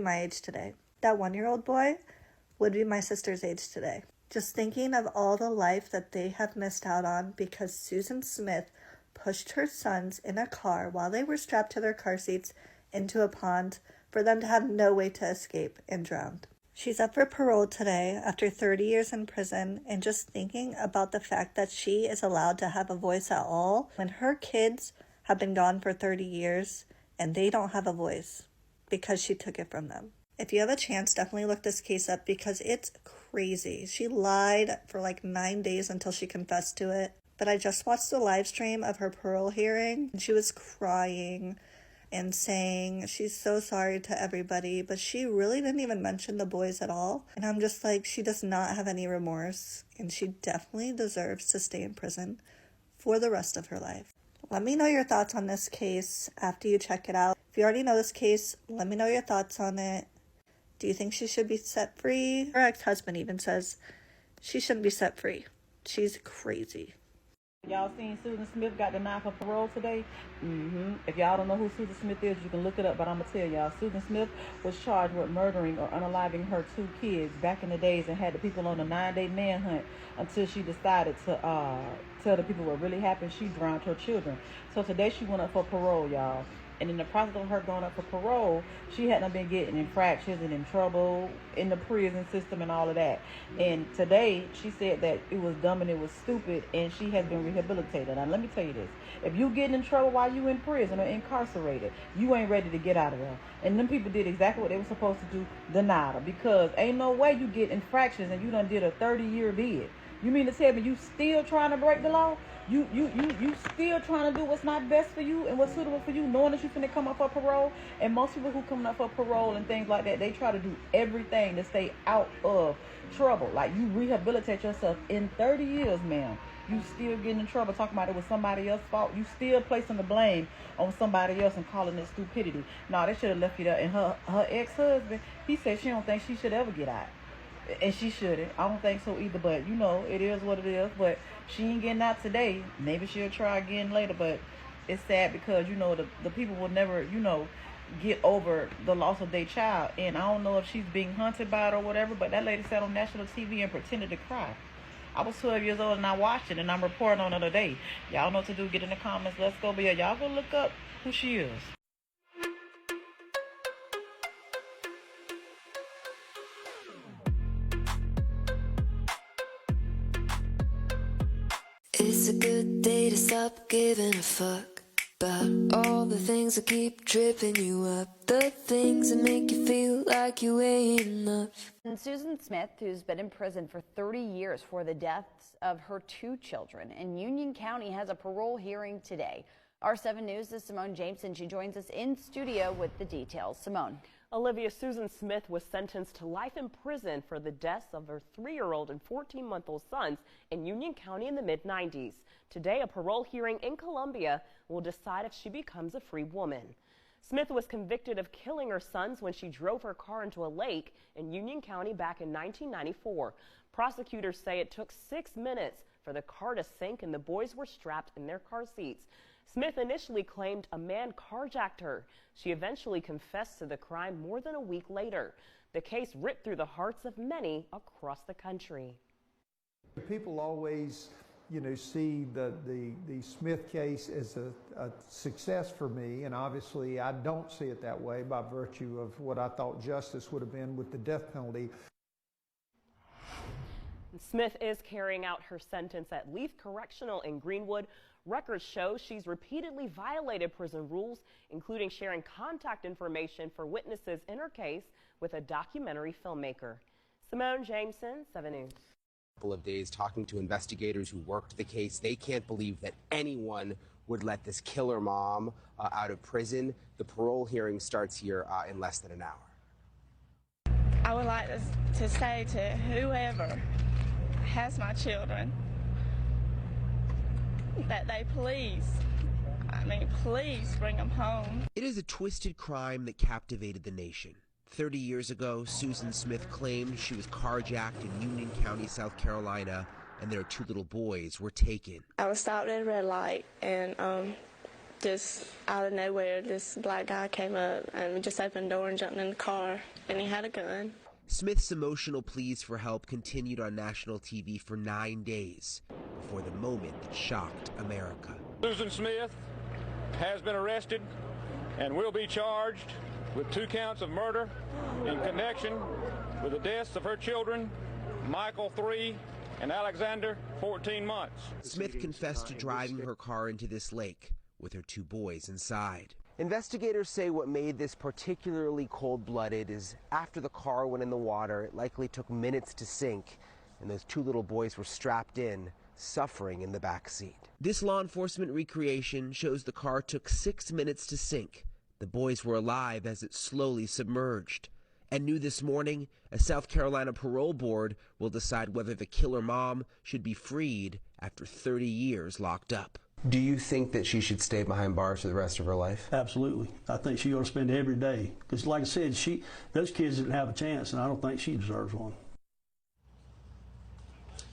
my age today. That 1-year-old boy would be my sister's age today. Just thinking of all the life that they have missed out on because Susan Smith pushed her sons in a car while they were strapped to their car seats into a pond for them to have no way to escape and drowned. She's up for parole today after 30 years in prison, and just thinking about the fact that she is allowed to have a voice at all when her kids have been gone for 30 years and they don't have a voice because she took it from them. If you have a chance, definitely look this case up because it's crazy. She lied for like 9 days until she confessed to it. But I just watched the live stream of her parole hearing and she was crying and saying she's so sorry to everybody, but she really didn't even mention the boys at all. And I'm just like, she does not have any remorse and she definitely deserves to stay in prison for the rest of her life. Let me know your thoughts on this case after you check it out. If you already know this case, let me know your thoughts on it. Do you think she should be set free? Her ex-husband even says she shouldn't be set free. She's crazy. Y'all seen Susan Smith got denied for parole today? If y'all don't know who Susan Smith is, you can look it up, but I'm going to tell y'all. Susan Smith was charged with murdering or unaliving her 2 kids back in the days and had the people on a 9-day manhunt until she decided to tell the people what really happened. She drowned her children. So today she went up for parole, y'all. And in the process of her going up for parole, she hadn't been getting infractions and in trouble in the prison system and all of that. And today, she said that it was dumb and it was stupid, and she has been rehabilitated. Now, let me tell you this. If you getting in trouble while you in prison or incarcerated, you ain't ready to get out of there. And them people did exactly what they were supposed to do, denied her. Because ain't no way you get infractions and you done did a 30-year bid. You mean to tell me you still trying to break the law? You still trying to do what's not best for you and what's suitable for you, knowing that you finna come up for parole? And most people who come up for parole and things like that, they try to do everything to stay out of trouble. Like, you rehabilitate yourself in 30 years, ma'am. You still getting in trouble talking about it was somebody else's fault. You still placing the blame on somebody else and calling it stupidity. No, they should have left you there. And her ex-husband, he said she don't think she should ever get out. And she shouldn't. I don't think so either. But, you know, it is what it is. But she ain't getting out today. Maybe she'll try again later. But it's sad because, you know, the people will never, you know, get over the loss of their child. And I don't know if she's being hunted by it or whatever. But that lady sat on national TV and pretended to cry. I was 12 years old and I watched it. And I'm reporting on it today. Y'all know what to do. Get in the comments. Let's go. But yeah, y'all go look up who she is. It's a good day to stop giving a fuck about all the things that keep tripping you up, the things that make you feel like you ain't enough. And Susan Smith, who's been in prison for 30 years for the deaths of her 2 children in Union County, has a parole hearing today. R7 News' Simone Jameson. She joins us in studio with the details. Simone. Olivia, Susan Smith was sentenced to life in prison for the deaths of her 3-year-old and 14-month-old sons in Union County in the mid-90s. Today, a parole hearing in Columbia will decide if she becomes a free woman. Smith was convicted of killing her sons when she drove her car into a lake in Union County back in 1994. Prosecutors say it took 6 minutes for the car to sink and the boys were strapped in their car seats. Smith initially claimed a man carjacked her. She eventually confessed to the crime more than a week later. The case ripped through the hearts of many across the country. People always, you know, see the Smith case as a success for me, and obviously I don't see it that way by virtue of what I thought justice would have been with the death penalty. Smith is carrying out her sentence at Leith Correctional in Greenwood. Records show she's repeatedly violated prison rules, including sharing contact information for witnesses in her case with a documentary filmmaker. Simone Jameson, 7 News. Couple of days talking to investigators who worked the case. They can't believe that anyone would let this killer mom out of prison. The parole hearing starts here in less than an hour. I would like to say to whoever has my children that they please bring them home. It is a twisted crime that captivated the nation. 30 years ago, Susan Smith claimed she was carjacked in Union County, South Carolina, and their 2 little boys were taken. I was stopped at a red light, and just out of nowhere, this black guy came up and we just opened the door and jumped in the car, and he had a gun. Smith's emotional pleas for help continued on national TV for 9 days before the moment that shocked America. Susan Smith has been arrested and will be charged with 2 counts of murder in connection with the deaths of her children, Michael 3 and Alexander 14 months. Smith confessed to driving her car into this lake with her 2 boys inside. Investigators say what made this particularly cold-blooded is after the car went in the water, it likely took minutes to sink, and those 2 little boys were strapped in, suffering in the back seat. This law enforcement recreation shows the car took 6 minutes to sink. The boys were alive as it slowly submerged. And new this morning, a South Carolina parole board will decide whether the killer mom should be freed after 30 years locked up. Do you think that she should stay behind bars for the rest of her life? Absolutely. I think she ought to spend every day. Because like I said, those kids didn't have a chance, and I don't think she deserves one.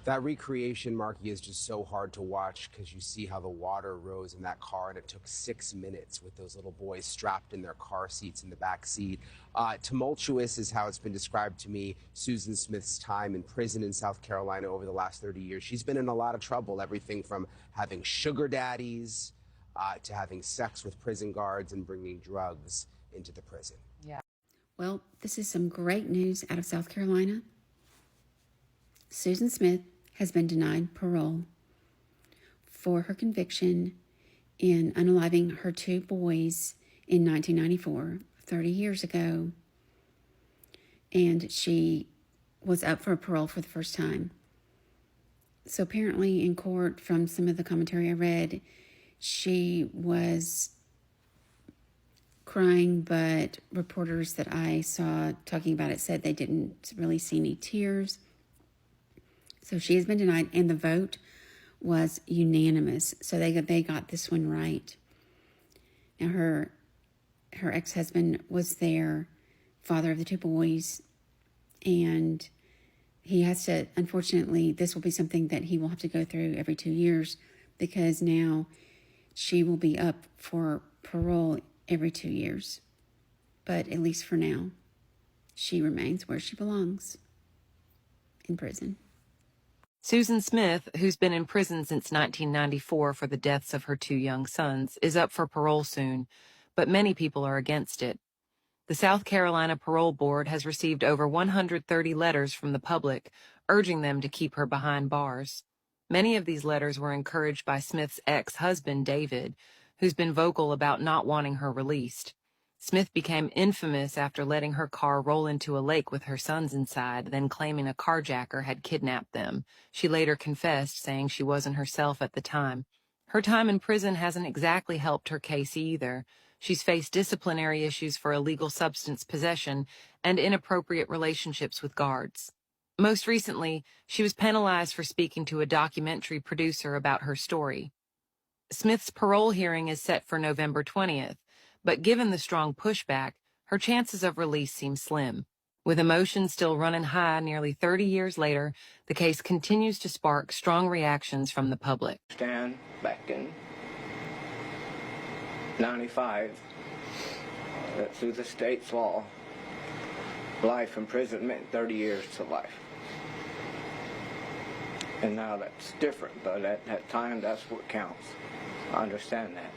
That recreation, Marky, is just so hard to watch because you see how the water rose in that car, and it took 6 minutes with those little boys strapped in their car seats in the back seat. Tumultuous is how it's been described to me. Susan Smith's time in prison in South Carolina over the last 30 years. She's been in a lot of trouble, everything from having sugar daddies to having sex with prison guards and bringing drugs into the prison. Yeah. Well, this is some great news out of South Carolina. Susan Smith has been denied parole for her conviction in unaliving her 2 boys in 1994, 30 years ago, and she was up for parole for the first time. So apparently in court, from some of the commentary I read, she was crying, but reporters that I saw talking about it said they didn't really see any tears. So she has been denied, and the vote was unanimous. So they got this one right. Now her ex-husband was there, father of the 2 boys, and he has to, unfortunately, this will be something that he will have to go through every 2 years, because now she will be up for parole every 2 years. But at least for now, she remains where she belongs, in prison. Susan Smith, who's been in prison since 1994 for the deaths of her 2 young sons, is up for parole soon, but many people are against it. The South Carolina Parole Board has received over 130 letters from the public urging them to keep her behind bars. Many of these letters were encouraged by Smith's ex-husband, David, who's been vocal about not wanting her released. Smith became infamous after letting her car roll into a lake with her sons inside, then claiming a carjacker had kidnapped them. She later confessed, saying she wasn't herself at the time. Her time in prison hasn't exactly helped her case either. She's faced disciplinary issues for illegal substance possession and inappropriate relationships with guards. Most recently, she was penalized for speaking to a documentary producer about her story. Smith's parole hearing is set for November 20th. But given the strong pushback, her chances of release seem slim. With emotions still running high nearly 30 years later, the case continues to spark strong reactions from the public. Stand back in 95, that through the state's law, life imprisonment, 30 years to life. And now that's different, but at that time, that's what counts. I understand that.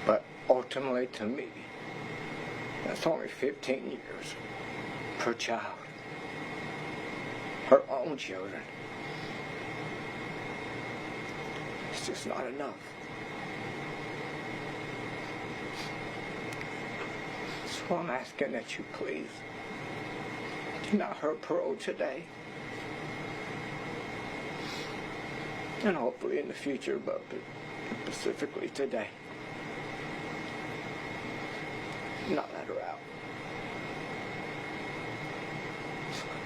But ultimately, to me, that's only 15 years per child. Her own children. It's just not enough. So I'm asking that you please deny her parole today. And hopefully in the future, but specifically today. Not let her out.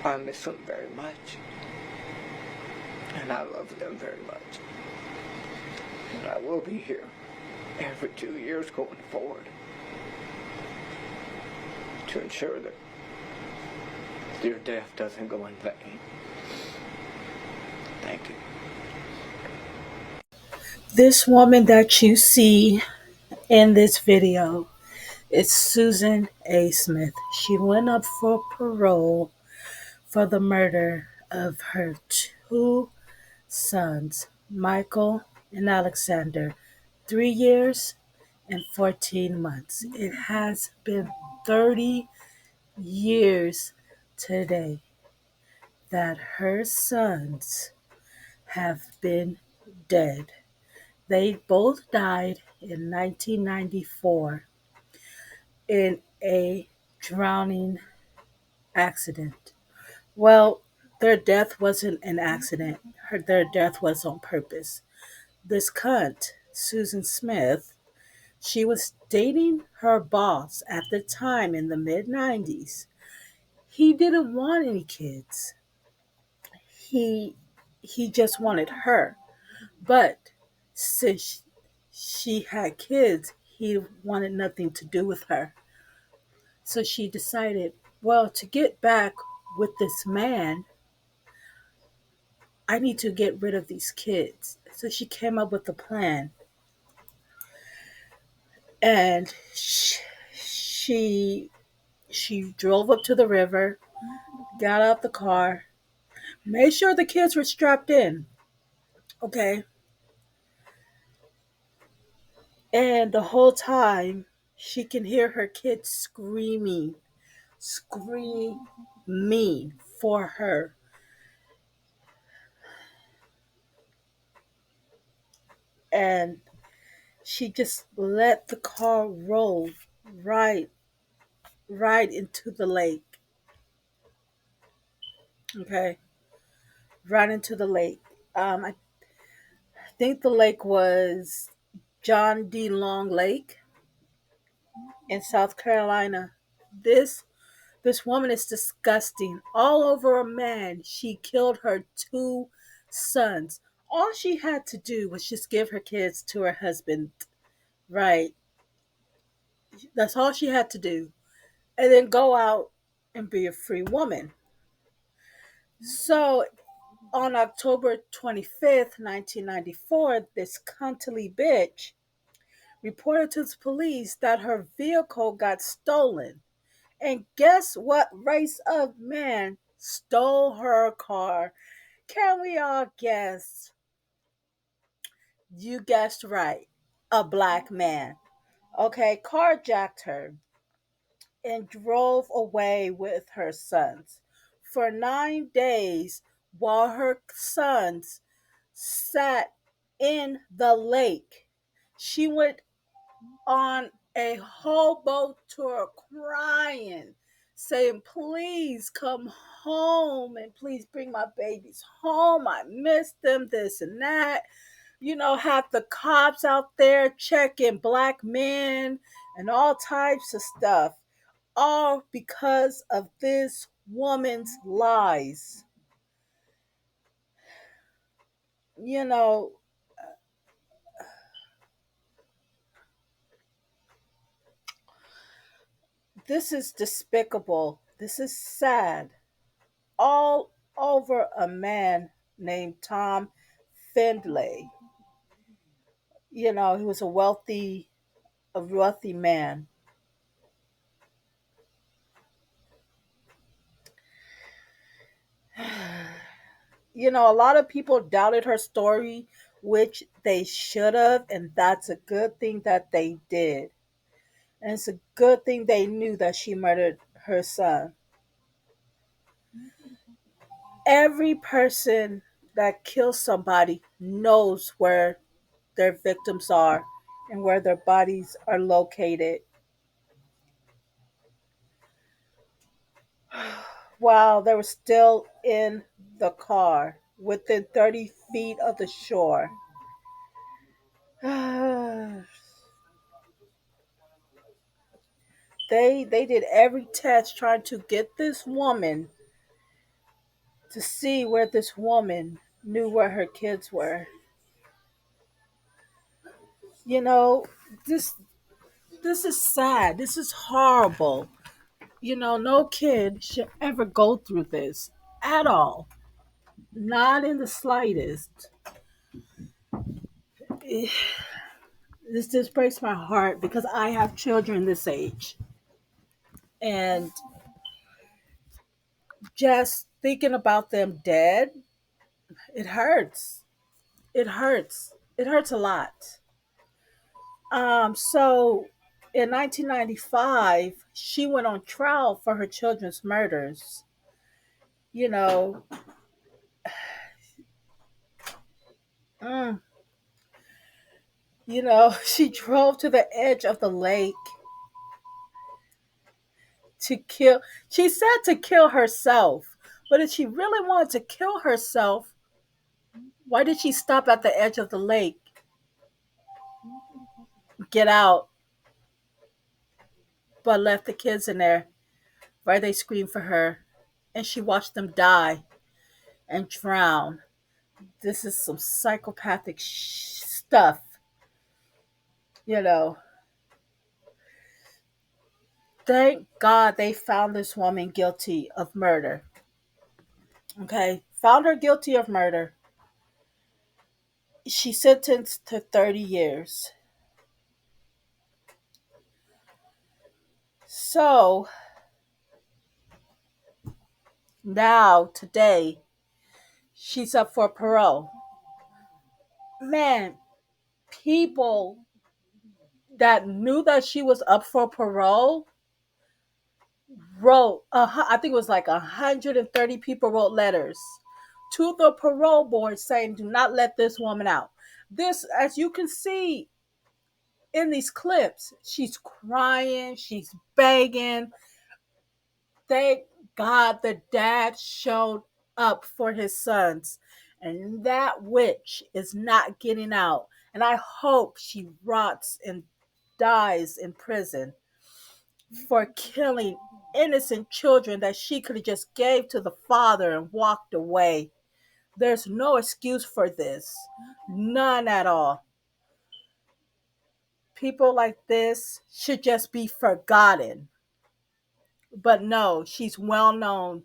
I miss them very much. And I love them very much. And I will be here every 2 years going forward to ensure that your death doesn't go in vain. Thank you. This woman that you see in this video is Susan A. Smith. She went up for parole for the murder of her two sons, Michael and Alexander, 3 years and 14 months. It has been 30 years today that her sons have been dead. They both died in 1994 in a drowning accident. Well, their death wasn't an accident. Their death was on purpose. This cunt, Susan Smith, she was dating her boss at the time in the mid 90s. He didn't want any kids. He he just wanted her. But since she had kids, he wanted nothing to do with her. So she decided, well, to get back with this man, I need to get rid of these kids. So she came up with a plan. And she drove up to the river, got out the car, made sure the kids were strapped in. Okay. And the whole time she can hear her kids screaming for her. And she just let the car roll right right into the lake. Okay. Right into the lake. I think the lake was John D. Long Lake in South Carolina. This this woman is disgusting. All over a man. She killed her two sons. All she had to do was just give her kids to her husband. Right. That's all she had to do. And then go out and be a free woman. So on October 25th, 1994, this cuntly bitch reported to the police that her vehicle got stolen. And guess what race of man stole her car? Can we all guess? You guessed right. A black man. Okay, carjacked her and drove away with her sons for 9 days while her sons sat in the lake. She went on a hobo tour crying, saying, please come home and please bring my babies home. I miss them, this and that. You know, have the cops out there checking black men and all types of stuff, all because of this woman's lies. You know, this is despicable. This is sad. All over a man named Tom Findlay. You know, he was a wealthy man. You know, a lot of people doubted her story, which they should have, and that's a good thing that they did. And it's a good thing they knew that she murdered her son. Every person that kills somebody knows where their victims are and where their bodies are located. While they were still in the car within 30 feet of the shore. They did every test trying to get this woman to see where this woman knew where her kids were. You know, this is sad. This is horrible. You know, no kid should ever go through this at all. Not in the slightest. This just breaks my heart because I have children this age. And just thinking about them dead, it hurts. It hurts. It hurts a lot. So in 1995, she went on trial for her children's murders. You know, mm, she drove to the edge of the lake to kill. She said to kill herself, but if she really wanted to kill herself, why did she stop at the edge of the lake, get out, but left the kids in there? Why they screamed for her, and she watched them die and drown. This is some psychopathic stuff, you know. Thank God they found this woman guilty of murder. Okay, found her guilty of murder. She's sentenced to 30 years. So now, today, she's up for parole. Man, people that knew that she was up for parole wrote, I think it was like 130 people wrote letters to the parole board saying, do not let this woman out. This, as you can see in these clips, she's crying, she's begging. Thank God the dad showed up for his sons. And that witch is not getting out. And I hope she rots and dies in prison for killing innocent children that she could have just gave to the father and walked away. There's no excuse for this. None at all. People like this should just be forgotten. But no, she's well known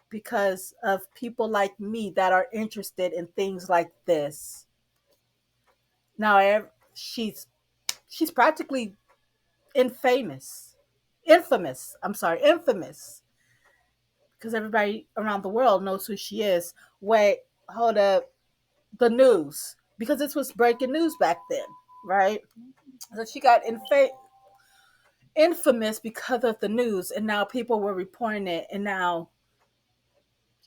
because of people like me that are interested in things like this. Now she's practically infamous because everybody around the world knows who she is. Wait, hold up, the news, because this was breaking news back then, right? So she got infamous because of the news, and now people were reporting it, and now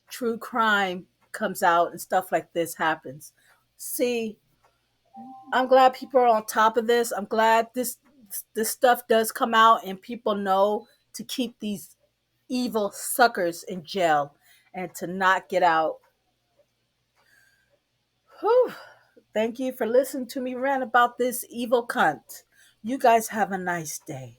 true crime comes out and stuff like this happens. See, I'm glad people are on top of this. I'm glad this stuff does come out and people know to keep these evil suckers in jail and to not get out. Whew. Thank you for listening to me rant about this evil cunt. You guys have a nice day.